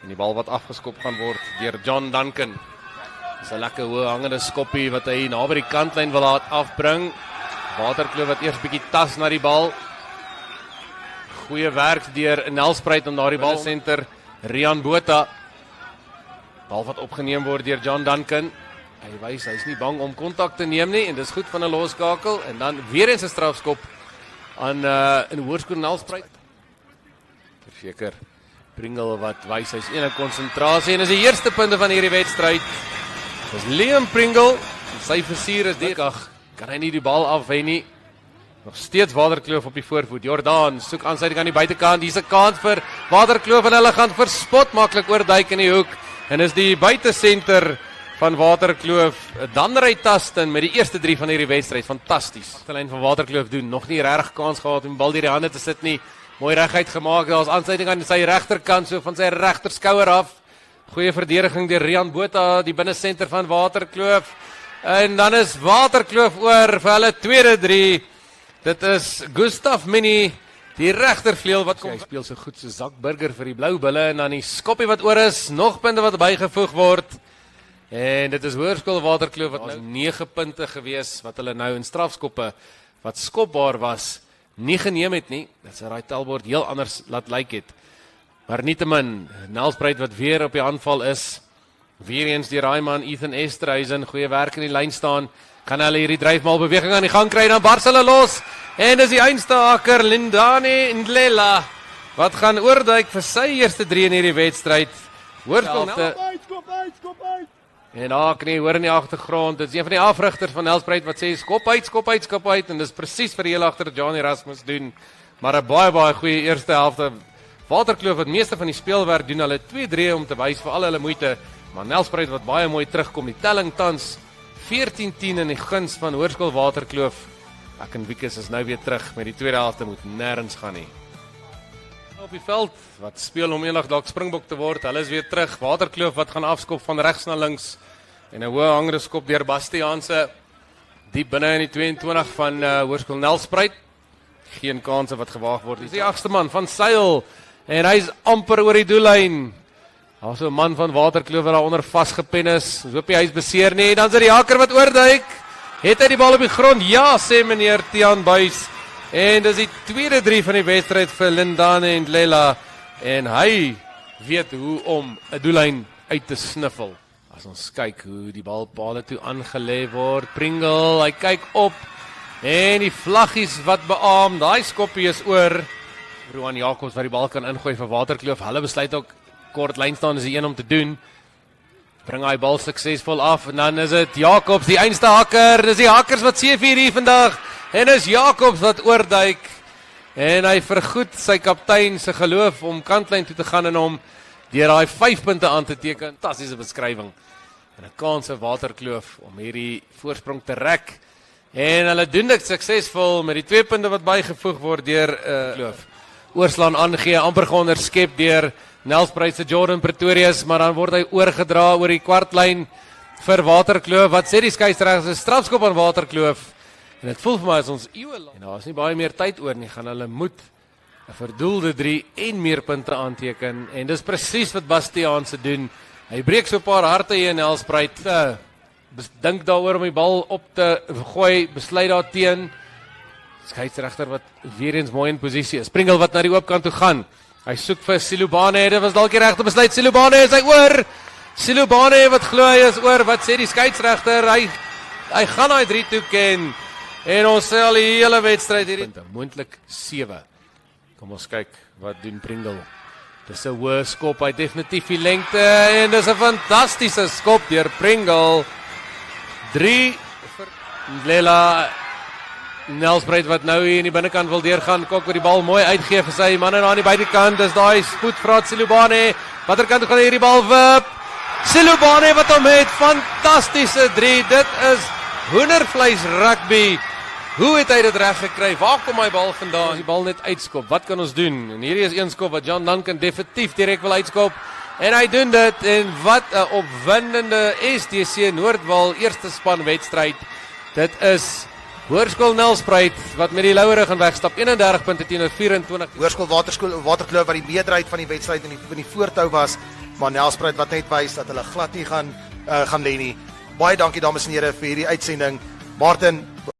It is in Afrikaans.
En die bal wat afgeskop gaan word deur John Duncan. Dis 'n lekker hoë hangende skoppie wat hy na by die kantlyn wil laat afbring. Waterkloof wat eers bietjie tas na die bal. Goeie werk deur Nelspruit om daardie bal senter Rian Botha. Bal wat opgeneem word deur John Duncan. Hy wys hy's nie bang om kontak te neem nie en dis goed van 'n loskakel en dan weer eens 'n strafskop aan in Hoërskool Nelspruit. Verseker Pringle wat wys hy's in 'n konsentrasie en is die eerste punte van hierdie wedstryd. Dis Liam Pringle, sy versier is dekag, kan hy nie die bal afwen nie. Nog steeds Waterkloof op die voorvoet. Jordan soek aansluiting aan die buitekant. Hier's 'n kans vir Waterkloof en hulle gaan verspot maklik oorduik in die hoek en is die buitesenter van Waterkloof, dan ry Tasten met die eerste 3 van hierdie wedstryd. Fantasties. Die lyn van Waterkloof doen nog nie reg kans gehad om die bal deur die hande te sit nie. Mooi reguit gemaak. Daar's aansluiting aan sy regterkant so van sy regterskouer af. Goeie verdediging deur Rian Botha, die binnesenter van Waterkloof. En dan is Waterkloof oor vir hulle tweede 3. Dit is Gustaf Minnie, die regtervleuel wat kom. Hy speel so goed so Zak Burger vir die Blou Bulle en dan die skoppie wat oor is, nog punte wat bygevoeg word. En dit is Hoërskool Waterkloof wat nou 9 punte gewees wat hulle nou in strafskoppe wat skopbaar was nie geneem het nie. Dit sou daai tellbord heel anders laat lyk het. Maar nietemin, Nelspruit wat weer op die aanval is. Weer eens die Raaiman Ethan Esterhuizen, goeie werk in die lyn staan. Kan hulle hierdie dryfmaal beweging aan die gang kry, dan bars hulle los. En dis die eindstaker Lindane Ndlela wat gaan oorduik vir sy eerste 3 in hierdie wedstryd. Hoërskool Skop uit. En nie hoor in die agtergrond. Dit is een van die afrigters van Nelspruit wat sê skop uit en dis presies vir die heel agter John Erasmus doen. Maar 'n baie goeie eerste helfte. Waterkloof wat meeste van die speelwerk doen, hulle 2-3 om te wys vir al hulle moeite. Maar Nelspruit wat baie mooi terugkom. Die telling tans 14-10 in die guns van Hoërskool Waterkloof. Ek en Wikus is nou weer terug met die tweede helfte moet nêrens gaan nie. Op die veld wat speel om eendag dalk Springbok te word. Hulle is weer terug. Waterkloof wat gaan afskop van regs na links en 'n hoë hangende skop deur Bastiaanse diep binne in die 22 van Hoërskool Nelspruit. Geen kanse wat gewaag word. Dis die 8ste man van Seil en hy's amper oor die doellyn. Daar's so 'n man van Waterkloof wat daaronder vasgepen is. Hoop hy is beseer nie. Dan is dit die haker wat oorduik. Het hy die bal op die grond? Ja, sê meneer Tiaan Buys. En dis die tweede 3 van die wedstryd vir Lindane Ndlela en hy weet hoe om 'n doellyn uit te sniffel. As ons kyk hoe die bal paal toe aangelê word, Pringle, hy kyk op en die vlaggies wat beaam, daai skoppie is oor. Roan Jacobs wat die bal kan ingooi vir Waterkloof. Hulle besluit ook kort lyn staan is die een om te doen. Bring hy bal suksesvol af en dan is dit Jacobs, die einste hakker. Dis die hakkers wat 7 hier vandag. En is Jacobs wat oorduik en hy vergoed sy kaptein se geloof om kantlyn toe te gaan en hom deur daai 5 punte aan te teken. Fantastiese beskrywing. En 'n kans vir Waterkloof om hierdie voorsprong te rek. En hulle doen dit suksesvol met die 2 punte wat bygevoeg word deur Kloof. Oorslaan aangee, amper geonderskep deur Nelspruit se Jordan Pretorius, maar dan word hy oorgedra oor die kwartlyn vir Waterkloof. Wat sê die skeieregter? 'n Strafskop aan Waterkloof. En dit voel vir my as ons eeue lank. En daar is nie baie meer tyd oor nie, gaan hulle moet 'n verdoelde 3 en meer punte aanteken. En dis presies wat Bastiaanse doen. Hy breek so 'n paar harte hier in Nelspruit. Dink daaroor om die bal op te gooi, besluit daarteen. Skeieregter wat weer eens mooi in posisie is. Pringle wat na die oopkant toe gaan. Hy soek vir Silubane. Dit was dalk die regte besluit. Silubane is hy oor. Silubane wat glo hy is oor. Wat sê die skeieregter? Hy gaan daai 3 toe ken. En ons sê al die hele wedstryd hierdie punte, moontlik 7. Kom ons kyk wat doen Pringle. Dis 'n hoë skop, hy definitief die lengte en dis 'n fantastiese skop deur Pringle. 3 vir Ndlela. Nelspruit wat nou hier in die binnekant wil deurgaan, kok vir die bal mooi uitgee vir sy manne aan die buitekant. Dis daai spoedvraat Silubane. Watter kant toe gaan hy hierdie bal wip? Silubane wat hom het, fantastiese 3. Dit is hoendervleis rugby. Hoe het hy dit reg gekry? Waar kom hy bal vandaan? Die bal net uitskop. Wat kan ons doen? En hierdie is een skop wat John Duncan definitief direk wil uitskop. En hy doen dit. En wat 'n opwindende STC Noordwal eerste span wedstryd. Dit is Hoërskool Nelspruit wat met die Louwerig gaan wegstap. 31 punte teenoor 24. Hoërskool Waterkloof wat die meerderheid van die wedstryd in die voortou was. maar Nelspruit wat net wys dat hulle glad nie gaan lê nie. Baie dankie dames en here vir hierdie uitsending. Martin